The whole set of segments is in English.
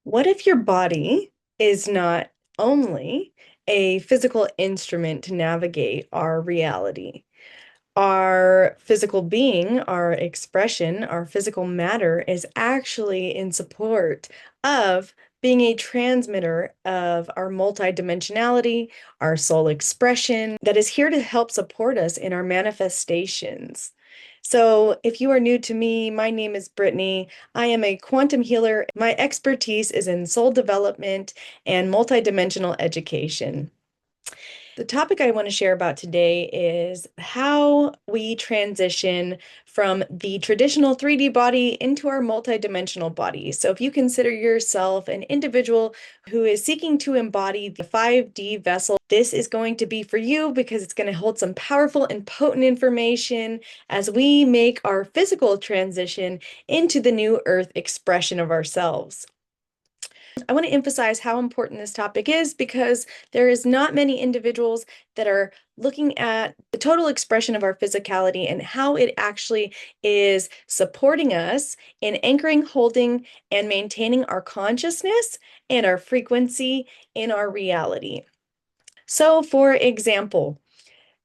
What if your body is not only a physical instrument to navigate our reality? Our physical being, our expression, our physical matter is actually in support of being a transmitter of our multidimensionality, our soul expression that is here to help support us in our manifestations. So, if you are new to me, my name is Brittany. I am a quantum healer. My expertise is in soul development and multidimensional education. The topic I want to share about today is how we transition from the traditional 3D body into our multidimensional body. So, if you consider yourself an individual who is seeking to embody the 5D vessel, this is going to be for you because it's going to hold some powerful and potent information as we make our physical transition into the new earth expression of ourselves. I want to emphasize how important this topic is because there is not many individuals that are looking at the total expression of our physicality and how it actually is supporting us in anchoring, holding, and maintaining our consciousness and our frequency in our reality. So, for example,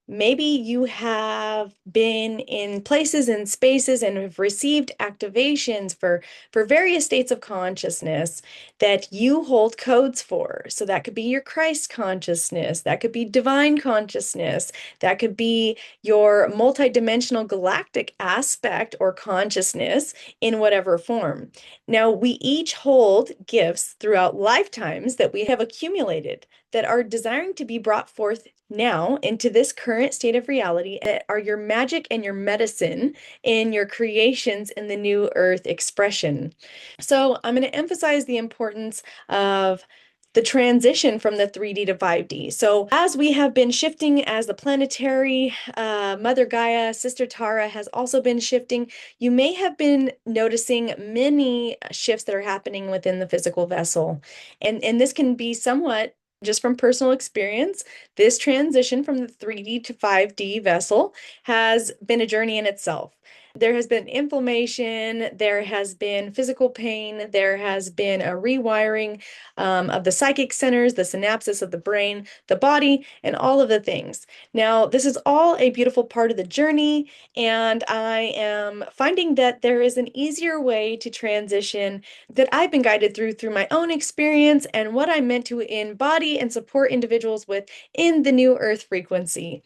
maybe you have been in places and spaces and have received activations for various states of consciousness that you hold codes for. So that could be your Christ consciousness, that could be divine consciousness, that could be your multidimensional galactic aspect or consciousness in whatever form. Now, we each hold gifts throughout lifetimes that we have accumulated that are desiring to be brought forth now into this current state of reality that are your magic and your medicine in your creations in the new earth expression. So I'm going to emphasize the importance of the transition from the 3D to 5D. So as we have been shifting, as the planetary Mother Gaia, Sister Tara has also been shifting, you may have been noticing many shifts that are happening within the physical vessel. And this can be somewhat just from personal experience. This transition from the 3D to 5D vessel has been a journey in itself. There has been inflammation, there has been physical pain, there has been a rewiring of the psychic centers, the synapses of the brain, the body, and all of the things. Now, this is all a beautiful part of the journey, and I am finding that there is an easier way to transition that I've been guided through my own experience and what I'm meant to embody and support individuals with in the new earth frequency.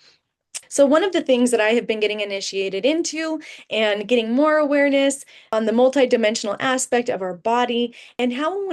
So one of the things that I have been getting initiated into and getting more awareness on the multidimensional aspect of our body and how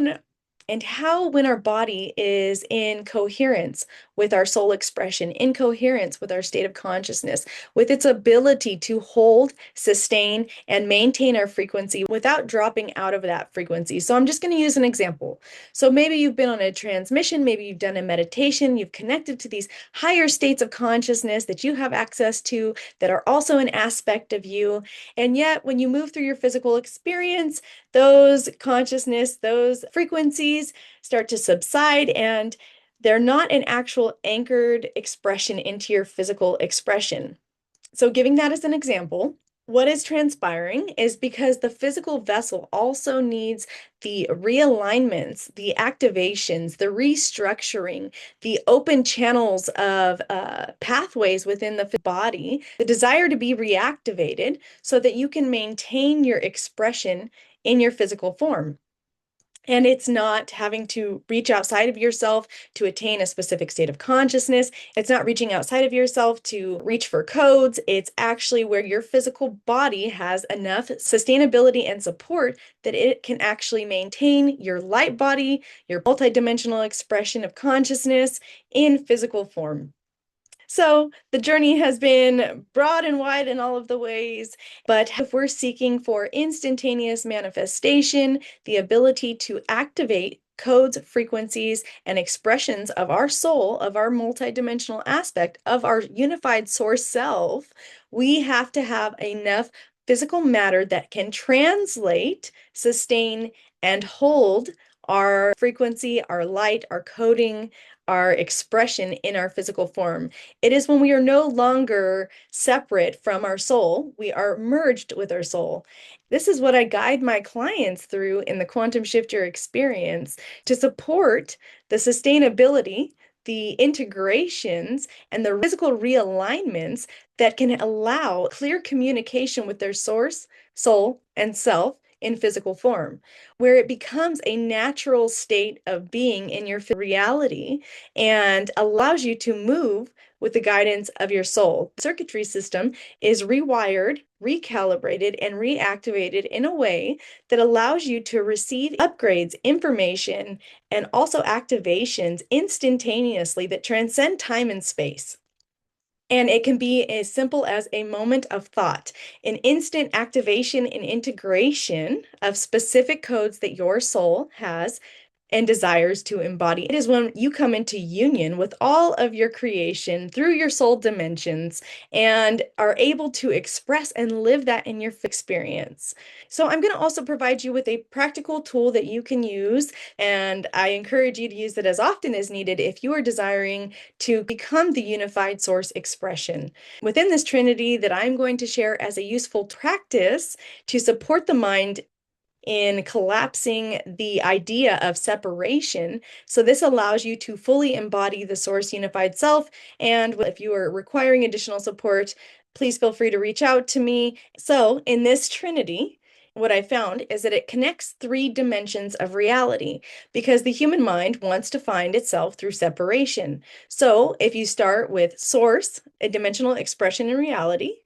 when our body is in coherence with our soul expression, in coherence with our state of consciousness, with its ability to hold, sustain, and maintain our frequency without dropping out of that frequency. So I'm just going to use an example. So maybe you've been on a transmission, maybe you've done a meditation, you've connected to these higher states of consciousness that you have access to that are also an aspect of you. And yet, when you move through your physical experience, those consciousness, those frequencies start to subside and they're not an actual anchored expression into your physical expression. So, giving that as an example, what is transpiring is because the physical vessel also needs the realignments, the activations, the restructuring, the open channels of pathways within the body, the desire to be reactivated so that you can maintain your expression in your physical form. And it's not having to reach outside of yourself to attain a specific state of consciousness. It's not reaching outside of yourself to reach for codes. It's actually where your physical body has enough sustainability and support that it can actually maintain your light body, your multidimensional expression of consciousness in physical form. So the journey has been broad and wide in all of the ways, but if we're seeking for instantaneous manifestation, the ability to activate codes, frequencies, and expressions of our soul, of our multidimensional aspect, of our unified source self, we have to have enough physical matter that can translate, sustain, and hold our frequency, our light, our coding, our expression in our physical form. It is when we are no longer separate from our soul, we are merged with our soul. This is what I guide my clients through in the Quantum Shifter experience to support the sustainability, the integrations, and the physical realignments that can allow clear communication with their source, soul, and self in physical form, where it becomes a natural state of being in your reality and allows you to move with the guidance of your soul. The circuitry system is rewired, recalibrated, and reactivated in a way that allows you to receive upgrades, information, and also activations instantaneously that transcend time and space. And it can be as simple as a moment of thought, an instant activation and integration of specific codes that your soul has and desires to embody. It is when you come into union with all of your creation through your soul dimensions and are able to express and live that in your experience. So I'm going to also provide you with a practical tool that you can use, and I encourage you to use it as often as needed if you are desiring to become the unified source expression. Within this trinity that I'm going to share as a useful practice to support the mind in collapsing the idea of separation. So this allows you to fully embody the source unified self. And if you are requiring additional support, please feel free to reach out to me. So in this trinity, what I found is that it connects three dimensions of reality because the human mind wants to find itself through separation. So if you start with source, a dimensional expression in reality,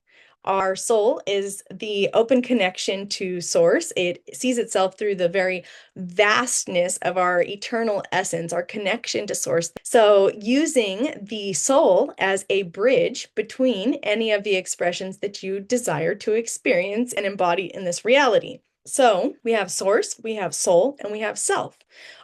our soul is the open connection to source. It sees itself through the very vastness of our eternal essence, our connection to source. So using the soul as a bridge between any of the expressions that you desire to experience and embody in this reality. So we have source, we have soul, and we have self.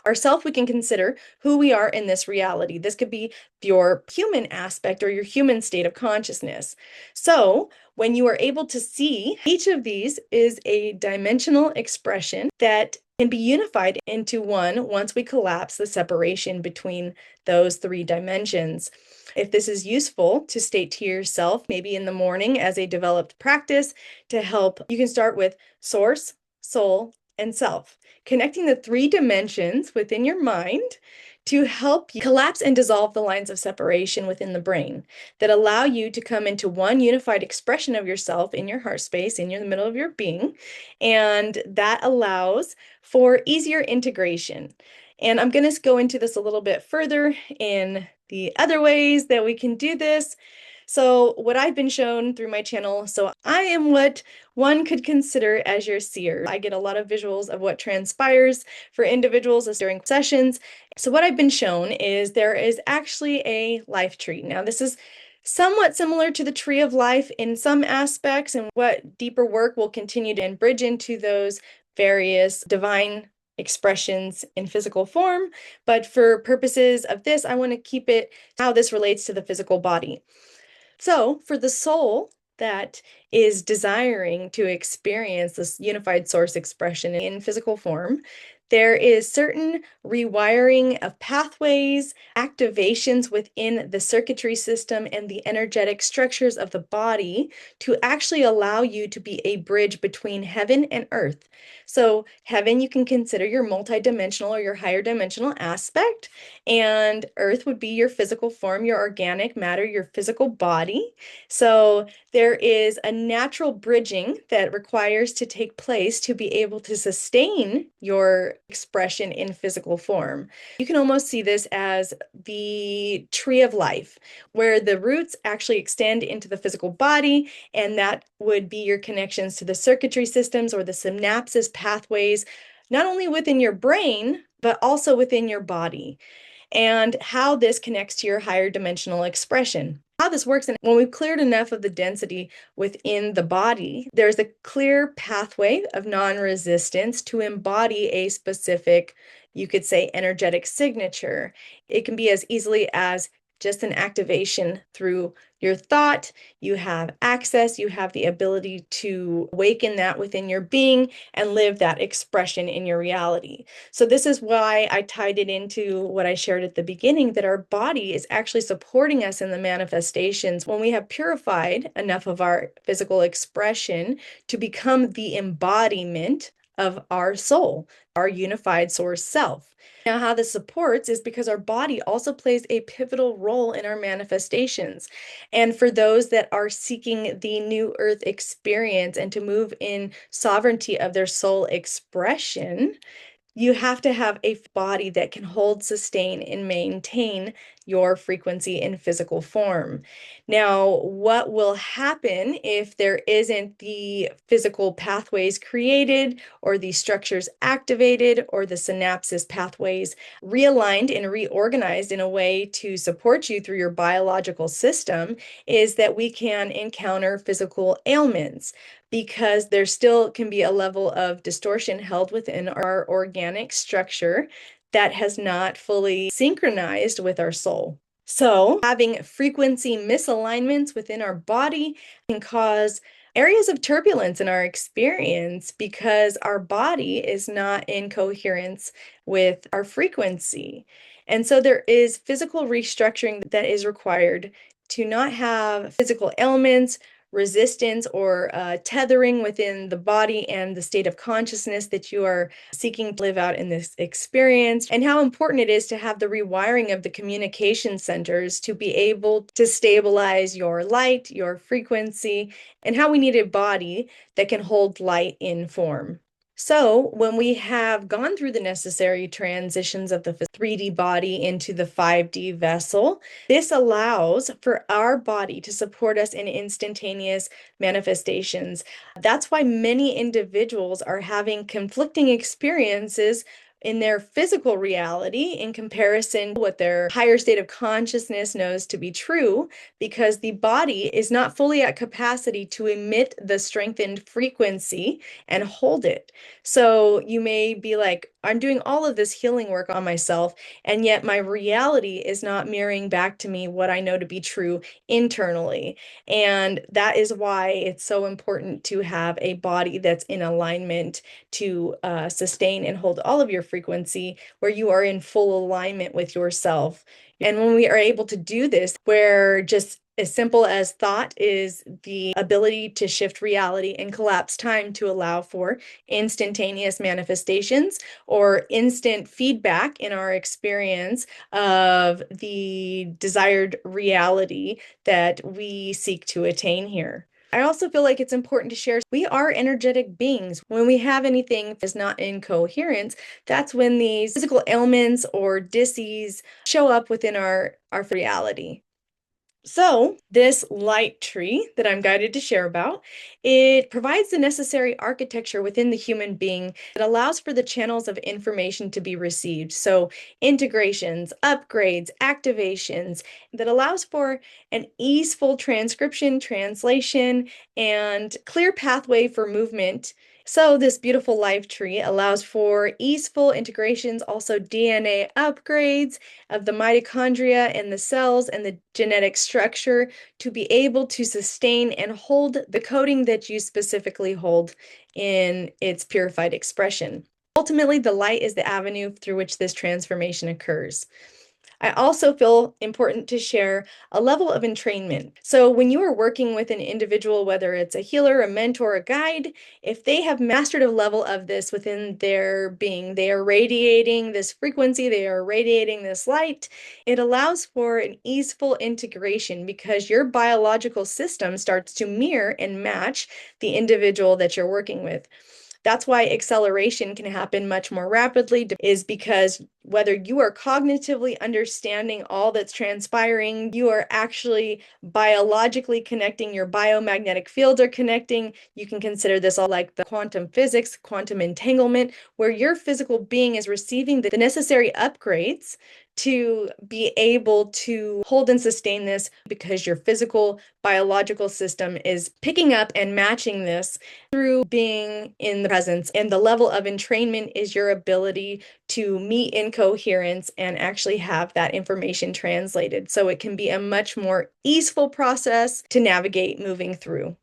Our self, we can consider who we are in this reality. This could be your human aspect or your human state of consciousness. So when you are able to see each of these is a dimensional expression that can be unified into one once we collapse the separation between those three dimensions. If this is useful to state to yourself, maybe in the morning as a developed practice to help, you can start with source, soul, and self, connecting the three dimensions within your mind to help you collapse and dissolve the lines of separation within the brain that allow you to come into one unified expression of yourself in your heart space, in the middle of your being. And that allows for easier integration. And I'm going to go into this a little bit further in the other ways that we can do this. So what I've been shown through my channel, so I am what one could consider as your seer. I get a lot of visuals of what transpires for individuals during sessions. So what I've been shown is there is actually a life tree. Now this is somewhat similar to the tree of life in some aspects, and what deeper work will continue to bridge into those various divine expressions in physical form. But for purposes of this, I want to keep it how this relates to the physical body. So for the soul that is desiring to experience this unified source expression in physical form, there is certain rewiring of pathways, activations within the circuitry system and the energetic structures of the body to actually allow you to be a bridge between heaven and earth. So heaven, you can consider your multidimensional or your higher dimensional aspect, and earth would be your physical form, your organic matter, your physical body. So there is a natural bridging that requires to take place to be able to sustain your expression in physical form. You can almost see this as the tree of life, where the roots actually extend into the physical body, and that would be your connections to the circuitry systems or the synapses pathways, not only within your brain, but also within your body, and how this connects to your higher dimensional expression. How this works, and when we've cleared enough of the density within the body, there's a clear pathway of non-resistance to embody a specific, you could say, energetic signature. It can be as easily as just an activation through your thought. You have access, you have the ability to awaken that within your being and live that expression in your reality. So this is why I tied it into what I shared at the beginning, that our body is actually supporting us in the manifestations when we have purified enough of our physical expression to become the embodiment of our soul, our unified source self. Now, how this supports is because our body also plays a pivotal role in our manifestations. And for those that are seeking the new earth experience and to move in sovereignty of their soul expression, you have to have a body that can hold, sustain, and maintain your frequency in physical form. Now, what will happen if there isn't the physical pathways created, or the structures activated, or the synapses pathways realigned and reorganized in a way to support you through your biological system, is that we can encounter physical ailments, because there still can be a level of distortion held within our organic structure that has not fully synchronized with our soul. So, having frequency misalignments within our body can cause areas of turbulence in our experience, because our body is not in coherence with our frequency. And so there is physical restructuring that is required to not have physical ailments, resistance, or tethering within the body and the state of consciousness that you are seeking to live out in this experience, and how important it is to have the rewiring of the communication centers to be able to stabilize your light, your frequency, and how we need a body that can hold light in form. So, when we have gone through the necessary transitions of the 3D body into the 5D vessel, this allows for our body to support us in instantaneous manifestations. That's why many individuals are having conflicting experiences in their physical reality in comparison to what their higher state of consciousness knows to be true, because the body is not fully at capacity to emit the strengthened frequency and hold it. So you may be like, I'm doing all of this healing work on myself, and yet my reality is not mirroring back to me what I know to be true internally. And that is why it's so important to have a body that's in alignment to sustain and hold all of your frequency, where you are in full alignment with yourself. And when we are able to do this, where just as simple as thought is the ability to shift reality and collapse time to allow for instantaneous manifestations or instant feedback in our experience of the desired reality that we seek to attain here. I also feel like it's important to share we are energetic beings. When we have anything that is not in coherence, that's when these physical ailments or dis-ease show up within our reality. So this light tree that I'm guided to share about, it provides the necessary architecture within the human being that allows for the channels of information to be received. So integrations, upgrades, activations, that allows for an easeful transcription, translation, and clear pathway for movement. So this beautiful life tree allows for easeful integrations, also DNA upgrades of the mitochondria and the cells and the genetic structure to be able to sustain and hold the coding that you specifically hold in its purified expression. Ultimately, the light is the avenue through which this transformation occurs. I also feel important to share a level of entrainment. So when you are working with an individual, whether it's a healer, a mentor, a guide, if they have mastered a level of this within their being, they are radiating this frequency, they are radiating this light, it allows for an easeful integration, because your biological system starts to mirror and match the individual that you're working with. That's why acceleration can happen much more rapidly, is because whether you are cognitively understanding all that's transpiring, you are actually biologically connecting, your biomagnetic fields are connecting. You can consider this all like the quantum physics, quantum entanglement, where your physical being is receiving the necessary upgrades to be able to hold and sustain this, because your physical biological system is picking up and matching this through being in the presence. And the level of entrainment is your ability to meet in coherence and actually have that information translated. So it can be a much more easeful process to navigate moving through.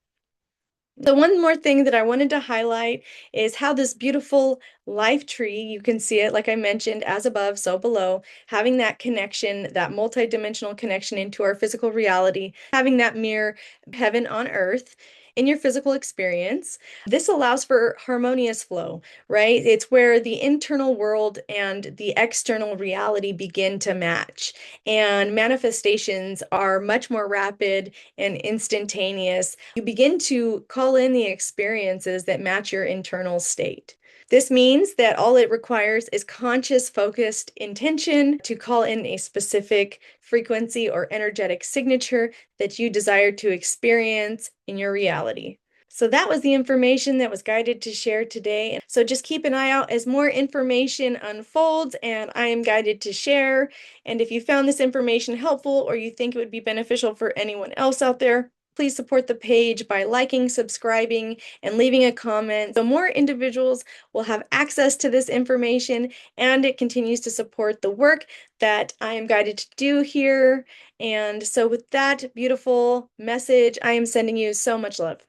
The one more thing that I wanted to highlight is how this beautiful life tree, you can see it, like I mentioned, as above, so below, having that connection, that multidimensional connection into our physical reality, having that mirror heaven on earth in your physical experience. This allows for harmonious flow, right? It's where the internal world and the external reality begin to match, and manifestations are much more rapid and instantaneous. You begin to call in the experiences that match your internal state. This means that all it requires is conscious, focused intention to call in a specific frequency or energetic signature that you desire to experience in your reality. So that was the information that was guided to share today. So just keep an eye out as more information unfolds and I am guided to share. And if you found this information helpful or you think it would be beneficial for anyone else out there, please support the page by liking, subscribing, and leaving a comment so more individuals will have access to this information and it continues to support the work that I am guided to do here. And so with that beautiful message, I am sending you so much love.